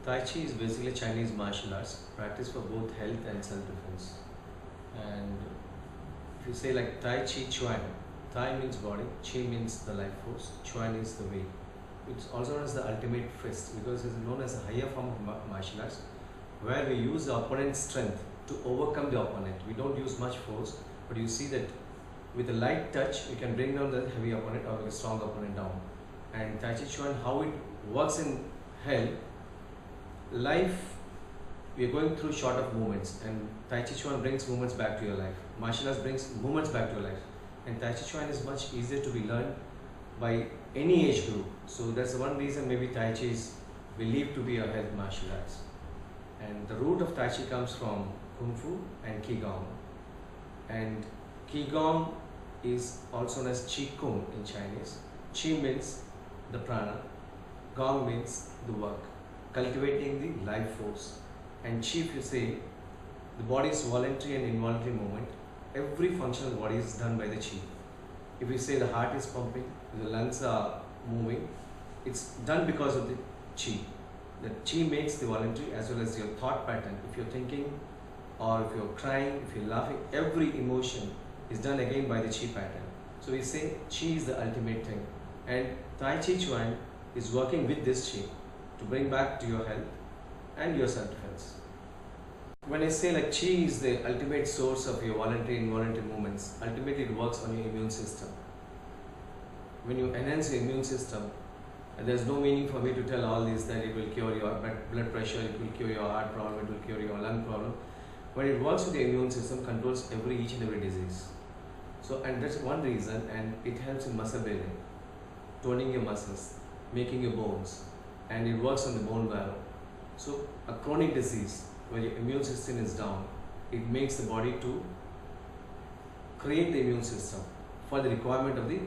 Tai Chi is basically Chinese martial arts practiced for both health and self-defense. And if you say like Tai Chi Chuan, Tai means body, Chi means the life force, Chuan is the way. It's also known as the ultimate fist because it's known as a higher form of martial arts where we use the opponent's strength to overcome the opponent. We don't use much force, but you see that with a light touch, you can bring down the heavy opponent or a strong opponent down. And Tai Chi Chuan, how it works in hell, life, we are going through short of movements, and Tai Chi Chuan brings movements back to your life. Martial arts brings movements back to your life. And Tai Chi Chuan is much easier to be learned by any age group. So that's one reason maybe Tai Chi is believed to be a health martial arts. And the root of Tai Chi comes from Kung Fu and Qigong. And Qigong is also known as Qi Kung in Chinese. Qi means the prana, Gong means the work, cultivating the life force. And Qi, if you say, the body is voluntary and involuntary movement. Every function of the body is done by the Qi. If you say the heart is pumping, the lungs are moving, it's done because of the Qi. The Qi makes the voluntary as well as your thought pattern. If you're thinking or if you're crying, if you're laughing, every emotion is done again by the Qi pattern. So we say Qi is the ultimate thing. And Tai Chi Chuan is working with this Qi to bring back to your health and your self-defense. When I say like Qi is the ultimate source of your voluntary and involuntary movements, ultimately it works on your immune system. When you enhance your immune system, and there's no meaning for me to tell all this that it will cure your blood pressure, it will cure your heart problem, it will cure your lung problem. When it works with the immune system, controls each and every disease. So, and that's one reason, and it helps in muscle building, toning your muscles, making your bones, and it works on the bone marrow. So, a chronic disease where your immune system is down, it makes the body to create the immune system for the requirement of the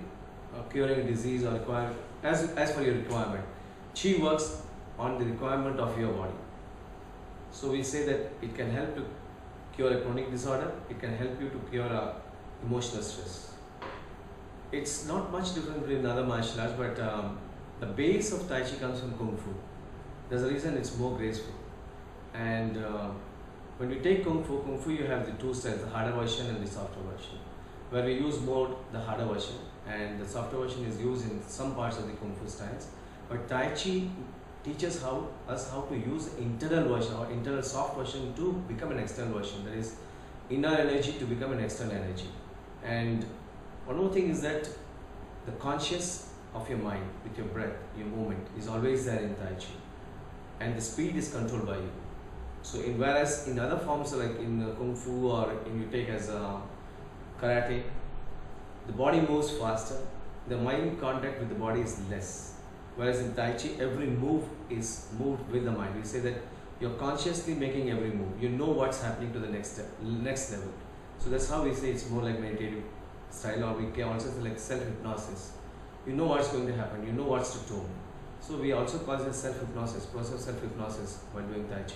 curing a disease or require as per your requirement. Qi works on the requirement of your body. So we say that it can help to cure a chronic disorder, it can help you to cure a emotional stress. It's not much different between other martial arts, but the base of Tai Chi comes from Kung Fu. There's a reason it's more graceful. And when we take Kung Fu you have the two styles, the harder version and the softer version. Where we use more the harder version and the softer version is used in some parts of the Kung Fu styles. But Tai Chi teaches us how to use the internal version or internal soft version to become an external version. That is inner energy to become an external energy. And one more thing is that the conscious of your mind with your breath, your movement is always there in Tai Chi. And the speed is controlled by you. So whereas in other forms like in Kung Fu or in you take as Karate, the body moves faster, the mind contact with the body is less. Whereas in Tai Chi, every move is moved with the mind. We say that you're consciously making every move. You know what's happening to the next level. So that's how we say it's more like meditative style, or we can also say like self-hypnosis. You know what's going to happen, you know what's to tone. So we also call it self-hypnosis, process of self-hypnosis while doing Tai Chi.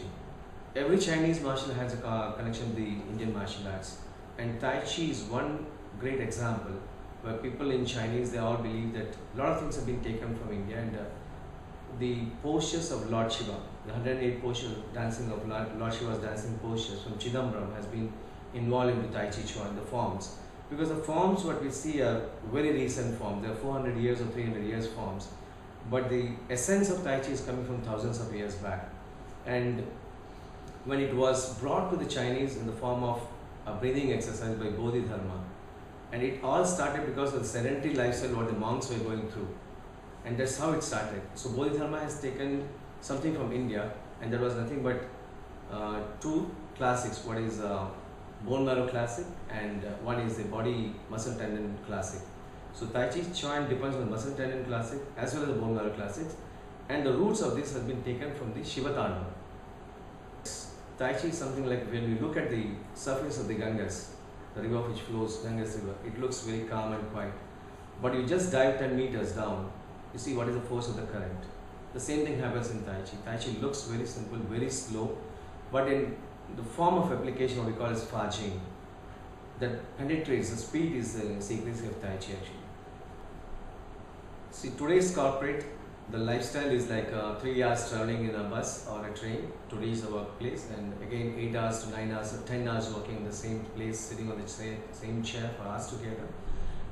Every Chinese martial has a connection with the Indian martial arts. And Tai Chi is one great example where people in Chinese, they all believe that a lot of things have been taken from India, and the postures of Lord Shiva, the 108 postures dancing of Lord Shiva's dancing postures from Chidambaram has been involved in the Tai Chi Chuan, the forms. Because the forms what we see are very recent forms, they are 400 years or 300 years forms. But the essence of Tai Chi is coming from thousands of years back. And when it was brought to the Chinese in the form of a breathing exercise by Bodhidharma, and it all started because of the sedentary lifestyle what the monks were going through, and that's how it started. So Bodhidharma has taken something from India, and there was nothing but two classics. One is bone marrow classic, and one is the body muscle tendon classic. So Tai Chi Chuan depends on the muscle tendon classic as well as the bone marrow classics, and the roots of this has been taken from the Shiva Tandava. Tai Chi is something like when we look at the surface of the Ganges, the river which flows, Ganges river, it looks very calm and quiet. But you just dive 10 meters down, you see what is the force of the current. The same thing happens in Tai Chi. Tai Chi looks very simple, very slow, but in the form of application, what we call as Fa Jing, that penetrates, the speed is the secrecy of Tai Chi actually. See, today's corporate, The lifestyle is like 3 hours traveling in a bus or a train to reach the workplace, and again 8 hours to 9 hours or 10 hours working in the same place, sitting on the same chair for hours together.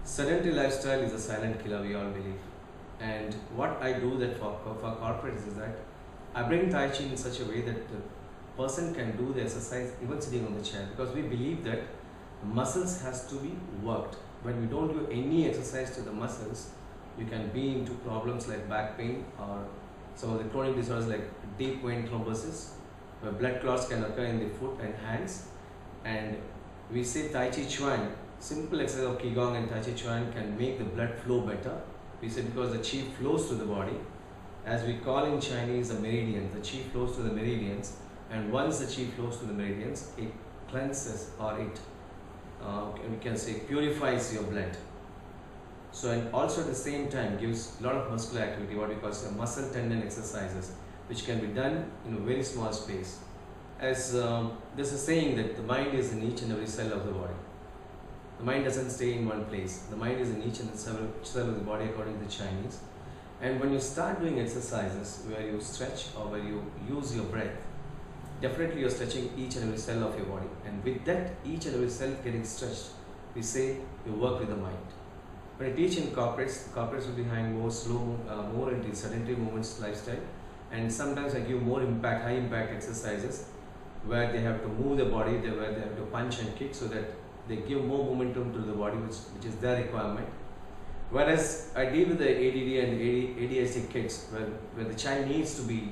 Sedentary lifestyle is a silent killer, we all believe. And what I do that for corporates is that I bring Tai Chi in such a way that the person can do the exercise even sitting on the chair, because we believe that muscles has to be worked. When we don't do any exercise to the muscles, you can be into problems like back pain or some of the chronic disorders like deep vein thrombosis, where blood clots can occur in the foot and hands. And we say Tai Chi Chuan, simple exercise of Qigong and Tai Chi Chuan can make the blood flow better. We say because the Qi flows through the body, as we call in Chinese the meridians. The Qi flows through the meridians, and once the Qi flows through the meridians, it cleanses, or it we can say purifies your blood. So, and also at the same time gives a lot of muscular activity, what we call muscle tendon exercises, which can be done in a very small space. As there's a saying that the mind is in each and every cell of the body. The mind doesn't stay in one place. The mind is in each and every cell of the body, according to the Chinese. And when you start doing exercises where you stretch or where you use your breath, definitely you're stretching each and every cell of your body. And with that, each and every cell getting stretched, we say you work with the mind. When I teach in corporates, corporates will be having more slow, more into sedentary movements lifestyle, and sometimes I give more impact, high impact exercises where they have to move the body, where they have to punch and kick, so that they give more momentum to the body, which is their requirement. Whereas I deal with the ADD and ADHD kids, where the child needs to be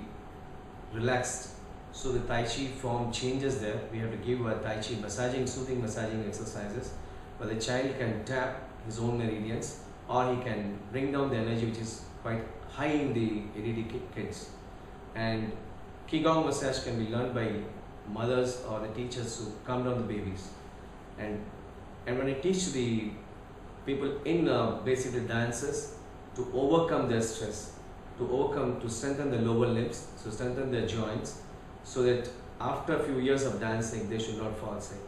relaxed, so the Tai Chi form changes there. We have to give a Tai Chi massaging, soothing massaging exercises, where the child can tap his own meridians, or he can bring down the energy which is quite high in the ADD kids. And Qigong massage can be learned by mothers or the teachers who calm down the babies. And when I teach the people in basically dances to overcome their stress, to strengthen the lower limbs, to strengthen their joints, so that after a few years of dancing, they should not fall sick.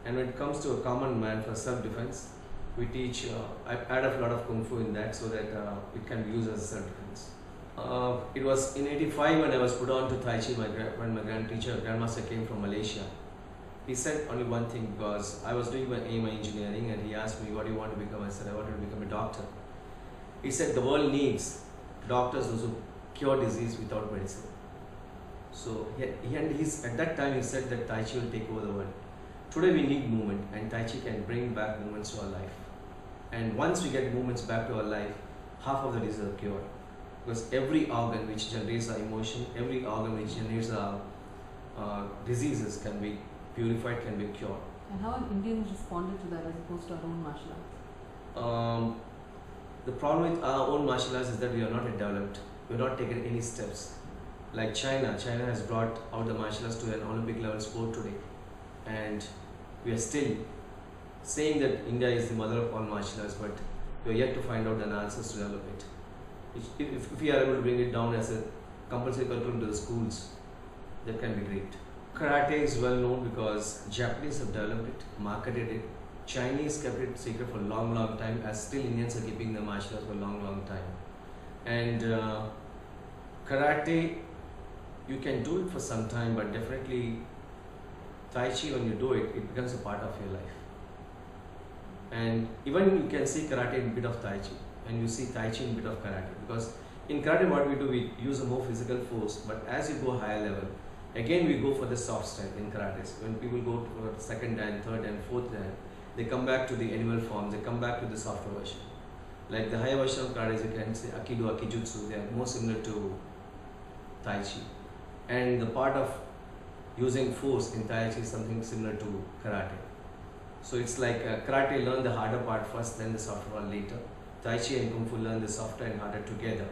And when it comes to a common man for self-defense, we teach, I add a lot of Kung Fu in that, so that it can be used as self-defense. It was in '85 when I was put on to Tai Chi, when my grandmaster came from Malaysia. He said only one thing, because I was doing my AMI engineering, and he asked me, what do you want to become? I said, I wanted to become a doctor. He said, the world needs doctors who cure disease without medicine. So at that time he said that Tai Chi will take over the world. Today we need movement, and Tai Chi can bring back movements to our life. And once we get movements back to our life, half of the disease are cured. Because every organ which generates our emotion, every organ which generates our diseases can be purified, can be cured. And how have Indians responded to that as opposed to our own martial arts? The problem with our own martial arts is that we are not developed. We are not taken any steps. Like China has brought out the martial arts to an Olympic level sport today. And we are still saying that India is the mother of all martial arts, but we are yet to find out the answers to develop it. If we are able to bring it down as a compulsory curriculum to the schools, that can be great. Karate is well known because Japanese have developed it, marketed it. Chinese kept it secret for a long time, as still Indians are keeping the martial arts for a long time. And karate, you can do it for some time, but definitely Tai Chi, when you do it, it becomes a part of your life. And even you can see karate in a bit of Tai Chi, and you see Tai Chi in a bit of karate. Because in karate what we do, we use a more physical force, but as you go higher level, again we go for the soft strength in karate. When people go to second dan, third dan, fourth dan, they come back to the animal form, they come back to the softer version. Like the higher version of karate, you can say Aikido, Aikijutsu, they are more similar to Tai Chi. And the part of using force in Tai Chi is something similar to karate. So it's like karate, learn the harder part first, then the softer one later. Tai Chi and Kung Fu learn the softer and harder together.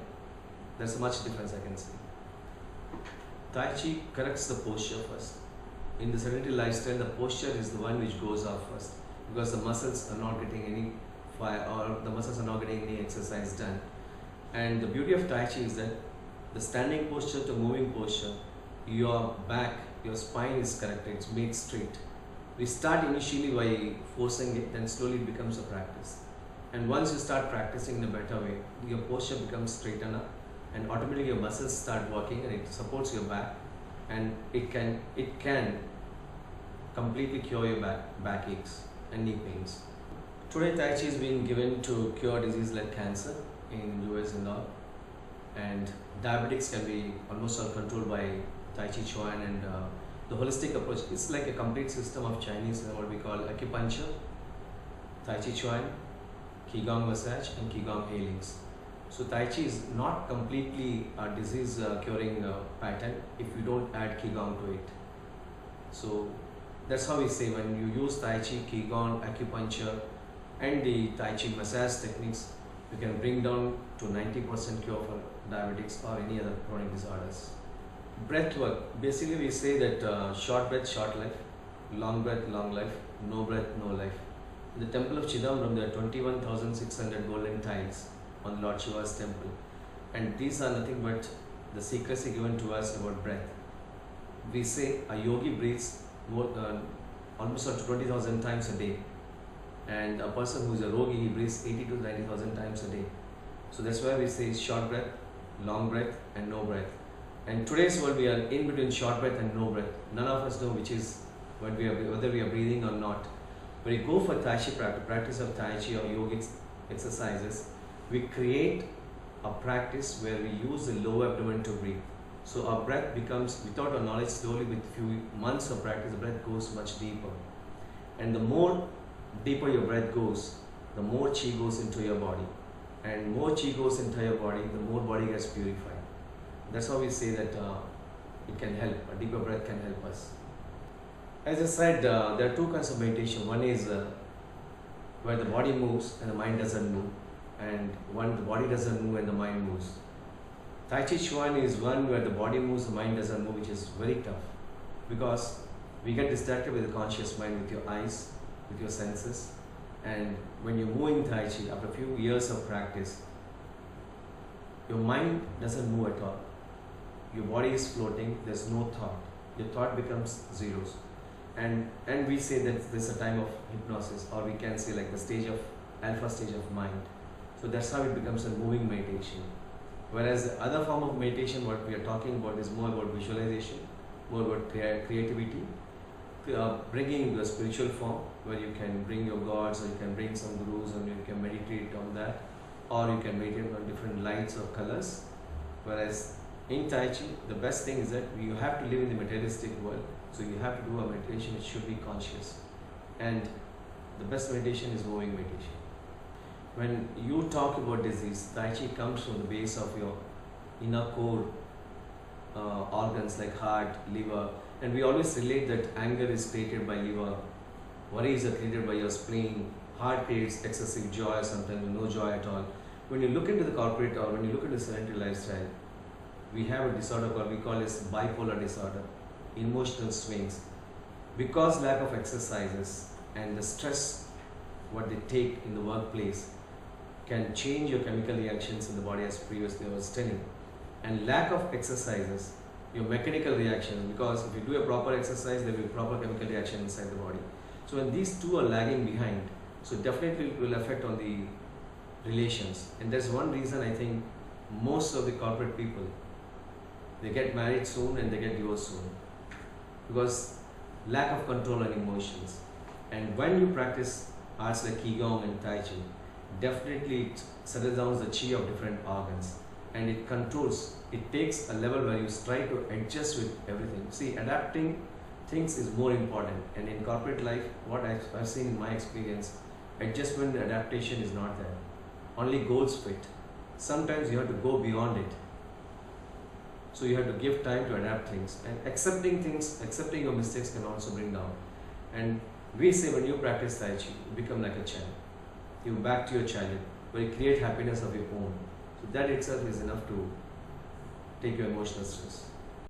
There's a much difference, I can see. Tai Chi corrects the posture first. In the sedentary lifestyle, the posture is the one which goes off first, because the muscles are not getting any fire, or the muscles are not getting any exercise done. And the beauty of Tai Chi is that the standing posture to moving posture, your back, your spine is corrected, it's made straight. We start initially by forcing it, then slowly it becomes a practice. And once you start practicing in a better way, your posture becomes straightened up, and automatically your muscles start working and it supports your back, and it can completely cure your backaches and knee pains. Today Tai Chi is being given to cure diseases like cancer in US and all, and diabetics can be almost all controlled by Tai Chi Chuan, and the holistic approach is like a complete system of Chinese what we call acupuncture, Tai Chi Chuan, Qigong massage and Qigong healings. So Tai Chi is not completely a disease curing pattern if you don't add Qigong to it. So that's how we say when you use Tai Chi, Qigong, acupuncture and the Tai Chi massage techniques, you can bring down to 90% cure for diabetics or any other chronic disorders. Breath work. Basically we say that short breath, short life, long breath, long life, no breath, no life. In the temple of Chidambaram there are 21,600 golden tiles on Lord Shiva's temple, and these are nothing but the secrecy given to us about breath. We say a yogi breathes almost 20,000 times a day, and a person who is a rogi, he breathes 80 to 90,000 times a day. So that's why we say short breath, long breath and no breath. And today's world we are in between short breath and no breath. None of us know which is whether we are breathing or not. When you go for Tai Chi practice of Tai Chi or yogic exercises, we create a practice where we use the lower abdomen to breathe. So our breath becomes, without our knowledge, slowly with few months of practice, the breath goes much deeper. And the more deeper your breath goes, the more chi goes into your body. And more chi goes into your body, the more body gets purified. That's how we say that it can help, a deeper breath can help us. As I said, there are two kinds of meditation. One is where the body moves and the mind doesn't move, and one the body doesn't move and the mind moves. Tai Chi Chuan is one where the body moves, the mind doesn't move, which is very tough because we get distracted with the conscious mind, with your eyes, with your senses, and when you're moving Tai Chi, after a few years of practice, your mind doesn't move at all. Your body is floating, there's no thought. Your thought becomes zeros. And we say that there's a time of hypnosis, or we can say like the stage of alpha stage of mind. So that's how it becomes a moving meditation. Whereas the other form of meditation, what we are talking about, is more about visualization, more about creativity, bringing into a spiritual form where you can bring your gods, or you can bring some gurus and you can meditate on that, or you can meditate on different lights or colors. Whereas in Tai Chi, the best thing is that you have to live in the materialistic world. So you have to do a meditation which should be conscious. And the best meditation is moving meditation. When you talk about disease, Tai Chi comes from the base of your inner core organs like heart, liver. And we always relate that anger is created by liver, worries are created by your spleen, heart creates excessive joy, sometimes no joy at all. When you look into the corporate or when you look at the sedentary lifestyle, we have a disorder called, we call this bipolar disorder, emotional swings. Because lack of exercises and the stress what they take in the workplace can change your chemical reactions in the body, as previously I was telling. And lack of exercises, your mechanical reactions, because if you do a proper exercise, there will be proper chemical reaction inside the body. So when these two are lagging behind, so definitely it will affect on the relations. And there's one reason I think most of the corporate people, they get married soon and they get divorced soon, because lack of control on emotions. And when you practice arts like Qigong and Tai Chi, definitely it settles down the chi of different organs and it controls, it takes a level where you try to adjust with everything. See, adapting things is more important, and in corporate life, what I've seen in my experience, adjustment and adaptation is not there. Only goals fit. Sometimes you have to go beyond it. So you have to give time to adapt things, and accepting things, accepting your mistakes can also bring down. And we say when you practice Tai Chi, you become like a child. You go back to your childhood, where you create happiness of your own. So that itself is enough to take your emotional stress.